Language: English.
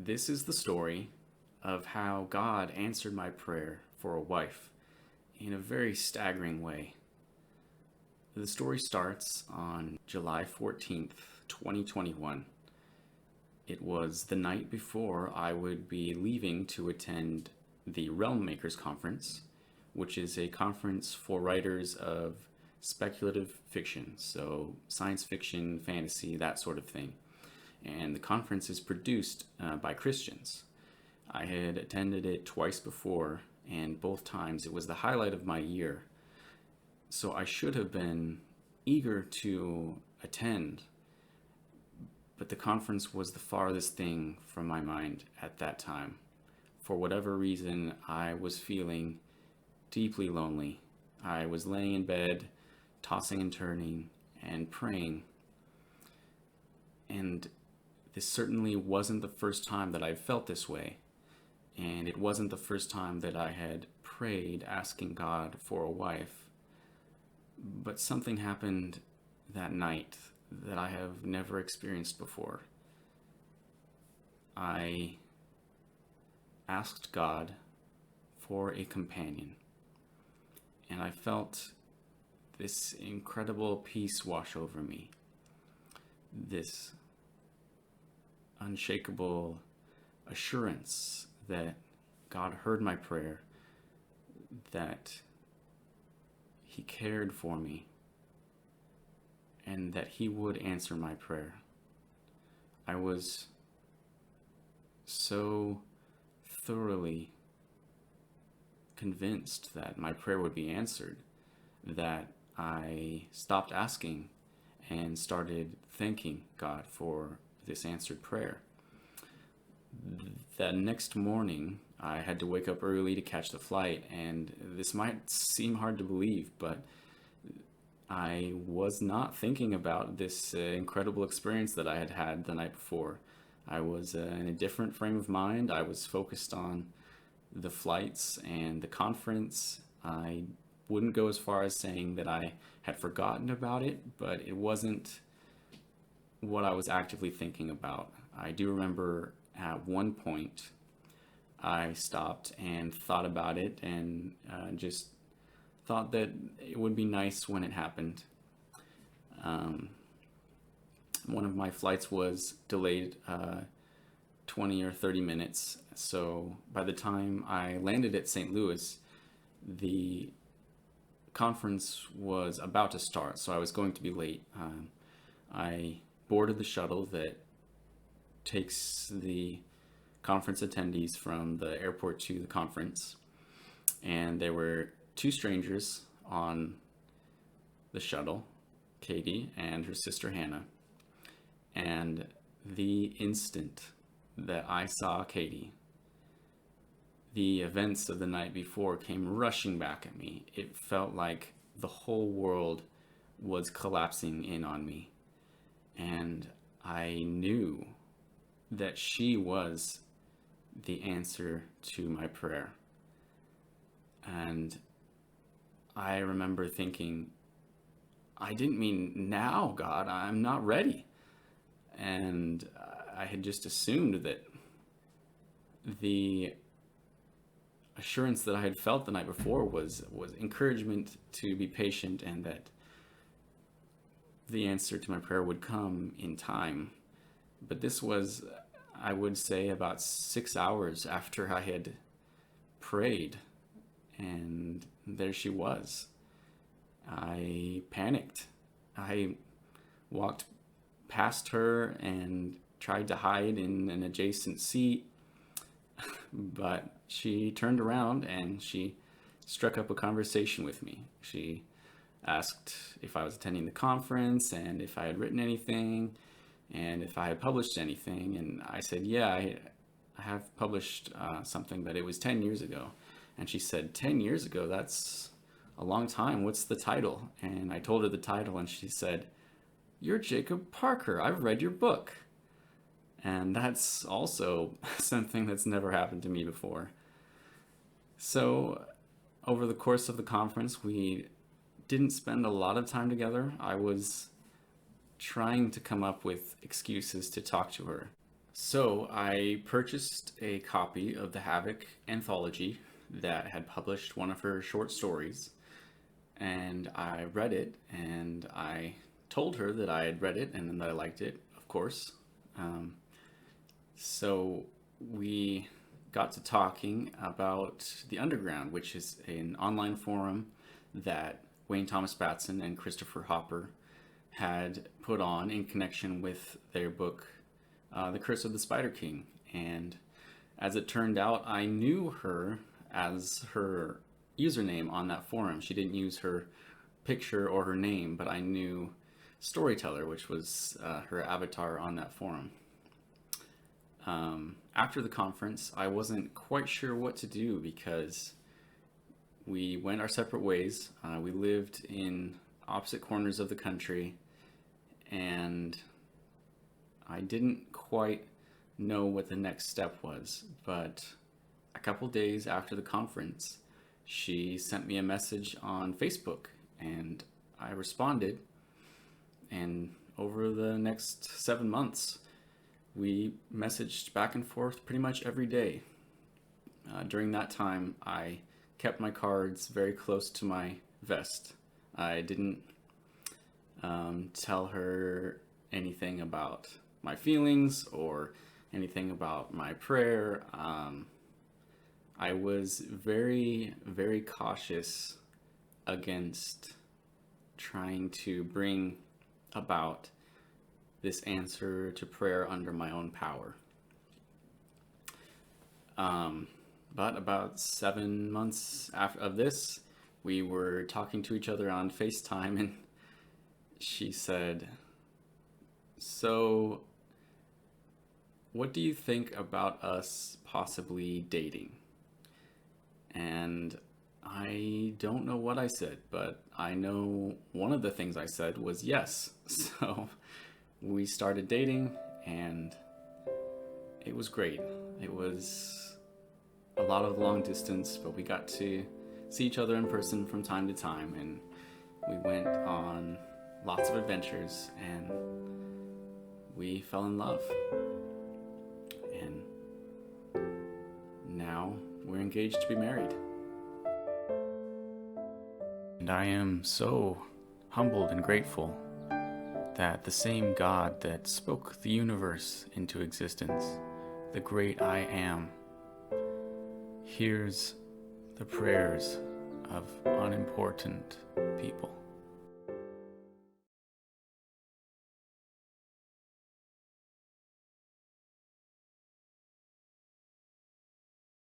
This is the story of how God answered my prayer for a wife in a very staggering way. The story starts on July 14th, 2021. It was the night before I would be leaving to attend the Realm Makers Conference, which is a conference for writers of speculative fiction, so science fiction, fantasy, that sort of thing. And the conference is produced by Christians. I had attended it twice before, and both times it was the highlight of my year. So I should have been eager to attend, but the conference was the farthest thing from my mind at that time. For whatever reason, I was feeling deeply lonely. I was laying in bed, tossing and turning, and praying. And this certainly wasn't the first time that I felt this way. And it wasn't the first time that I had prayed asking God for a wife. But something happened that night that I have never experienced before. I asked God for a companion. And I felt this incredible peace wash over me. This unshakable assurance that God heard my prayer, that He cared for me, and that He would answer my prayer. I was so thoroughly convinced that my prayer would be answered that I stopped asking and started thanking God for this answered prayer. That next morning, I had to wake up early to catch the flight, and this might seem hard to believe, but I was not thinking about this incredible experience that I had had the night before. I was in a different frame of mind. I was focused on the flights and the conference. I wouldn't go as far as saying that I had forgotten about it, but it wasn't what I was actively thinking about. I do remember at one point I stopped and thought about it and just thought that it would be nice when it happened. One of my flights was delayed 20 or 30 minutes, so by the time I landed at St. Louis, the conference was about to start, so I was going to be late. I boarded the shuttle that takes the conference attendees from the airport to the conference, and there were two strangers on the shuttle, Katie and her sister Hannah. And the instant that I saw Katie, the events of the night before came rushing back at me. It felt like the whole world was collapsing in on me. And I knew that she was the answer to my prayer. And I remember thinking, I didn't mean now, God, I'm not ready. And I had just assumed that the assurance that I had felt the night before was encouragement to be patient, and that the answer to my prayer would come in time. But this was, I would say, about 6 hours after I had prayed, and there she was. I panicked. I walked past her and tried to hide in an adjacent seat, but she turned around and she struck up a conversation with me. She asked if I was attending the conference and if I had written anything and if I had published anything. And I said, yeah, I have published something, but it was 10 years ago. And she said, 10 years ago? That's a long time. What's the title? And I told her the title, and she said, you're Jacob Parker. I've read your book. And that's also something that's never happened to me before. So over the course of the conference, we didn't spend a lot of time together. I was trying to come up with excuses to talk to her. So I purchased a copy of the Havoc anthology that had published one of her short stories, and I read it, and I told her that I had read it and that I liked it, of course. Um, so we got to talking about the Underground, which is an online forum that Wayne Thomas Batson and Christopher Hopper had put on in connection with their book, The Curse of the Spider King. And as it turned out, I knew her as her username on that forum. She didn't use her picture or her name, but I knew Storyteller, which was her avatar on that forum. After the conference, I wasn't quite sure what to do because we went our separate ways. We lived in opposite corners of the country, and I didn't quite know what the next step was. But a couple days after the conference, she sent me a message on Facebook, and I responded. And over the next 7 months, we messaged back and forth pretty much every day. During that time, I kept my cards very close to my vest. I didn't tell her anything about my feelings or anything about my prayer. I was very, very cautious against trying to bring about this answer to prayer under my own power. But about 7 months after of this, we were talking to each other on FaceTime, and she said, "So, what do you think about us possibly dating?" And I don't know what I said, but I know one of the things I said was yes. So we started dating, and it was great. It was a lot of long distance, but we got to see each other in person from time to time, and we went on lots of adventures, and we fell in love. And now we're engaged to be married. And I am so humbled and grateful that the same God that spoke the universe into existence, the great I Am, hears the prayers of unimportant people.